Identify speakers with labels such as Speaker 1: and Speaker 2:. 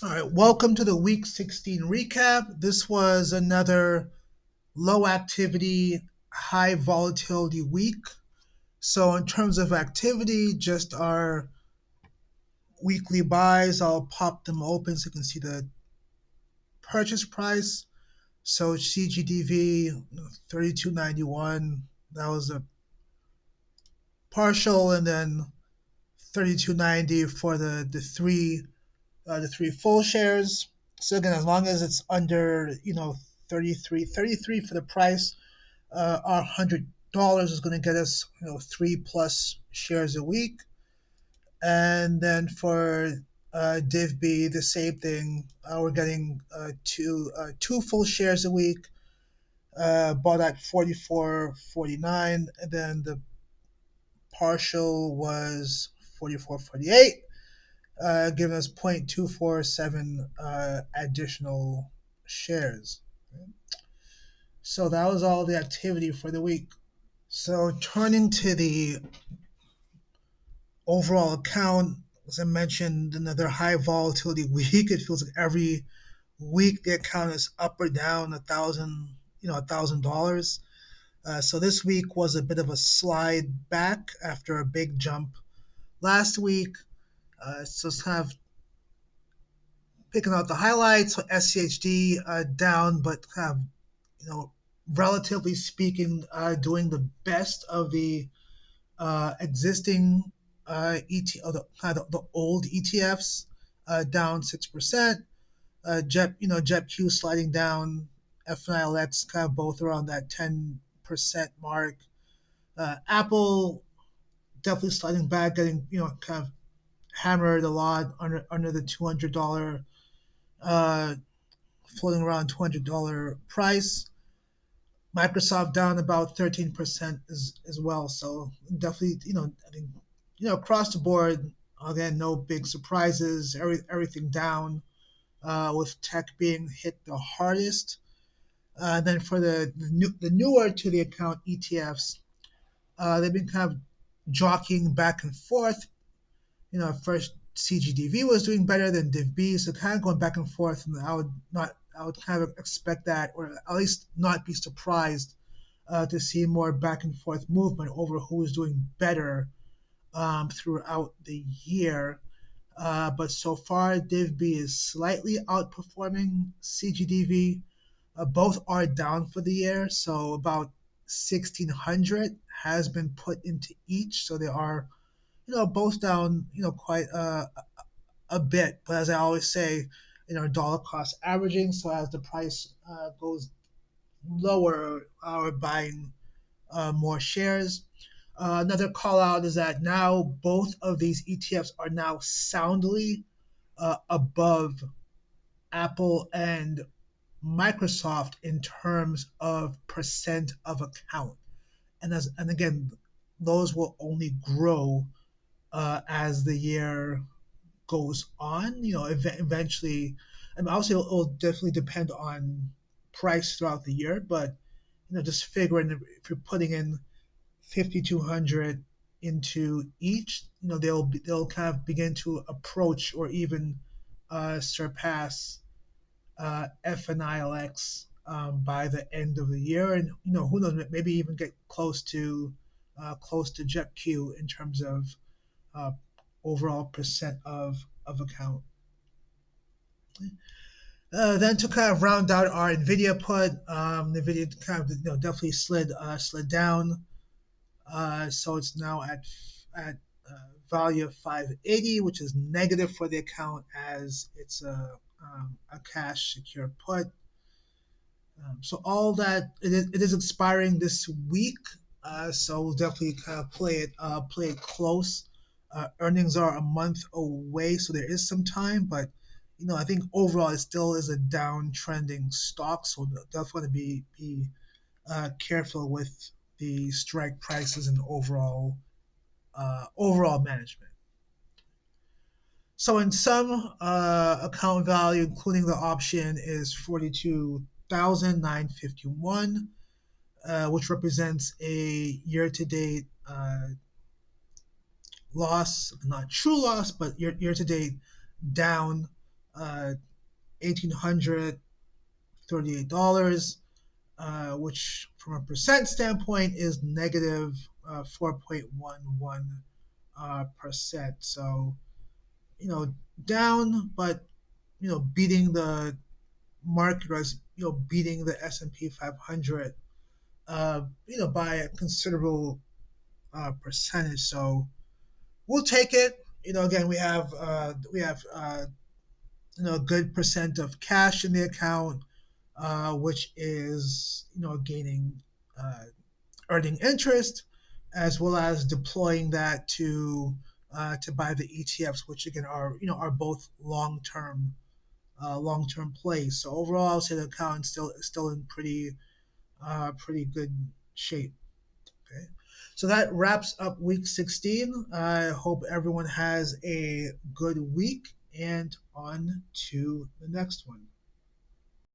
Speaker 1: All right, welcome to the Week 16 recap. This was another low activity, high volatility week. So, in terms of activity, just our weekly buys, I'll pop them open so you can see the purchase price. So, CGDV 32.91, that was a partial, and then 32.90 for the three full shares. So again, as long as it's under 33 for the price, our $100 is going to get us 3+ shares a week. And then for DIVB, the same thing. We're getting two full shares a week, bought at 44.49, and then the partial was 44.48, giving us 0.247 additional shares. So that was all the activity for the week. So turning to the overall account, as I mentioned, another high volatility week. It feels like every week the account is up or down $1,000. So this week was a bit of a slide back after a big jump last week. So it's kind of picking out the highlights. So SCHD down, but kind of, relatively speaking, doing the best of the existing the old ETFs, down 6%. JEPQ sliding down, FNILX kind of both around that 10% mark. Apple definitely sliding back, getting kind of hammered a lot under the $200, uh, floating around $200 price. Microsoft down about 13% as well. So definitely, I think, across the board, again, no big surprises. Everything down, with tech being hit the hardest. Then for the newer to the account ETFs, they've been kind of jockeying back and forth. First CGDV was doing better than DIVB, so kind of going back and forth. And I would kind of expect that, or at least not be surprised to see more back and forth movement over who is doing better throughout the year. But so far, DIVB is slightly outperforming CGDV. Both are down for the year, so about 1,600 has been put into each. So they are, both down, quite a bit. But as I always say, dollar cost averaging. So as the price goes lower, we're buying more shares. Another call out is that now both of these ETFs are now soundly above Apple and Microsoft in terms of percent of account. And again, those will only grow as the year goes on. Eventually, I mean, obviously it'll definitely depend on price throughout the year, but just figuring if you're putting in 5,200 into each, they'll kind of begin to approach or even surpass FNILX by the end of the year, and who knows, maybe even get close to JEPQ in terms of uh, overall percent of account. Then to kind of round out our Nvidia put, Nvidia kind of definitely slid down. So it's now at value of 580, which is negative for the account as it's a cash secure put. So all that it is expiring this week. So we'll definitely kind of play it close. Earnings are a month away, so there is some time, but I think overall it still is a downtrending stock. So definitely be careful with the strike prices and overall management. So in sum, account value, including the option, is 42,951, which represents a year-to-date loss, not true loss, but year-to-date down $1,838, which from a percent standpoint is negative 4.11 percent. So, down, but beating the market, or beating the S&P 500, by a considerable percentage. So we'll take it. Again, we have a good percent of cash in the account, which is gaining, earning interest, as well as deploying that to buy the ETFs, which again are both long term plays. So overall, I'll say the account still in pretty good shape. Okay. So that wraps up week 16. I hope everyone has a good week, and on to the next one.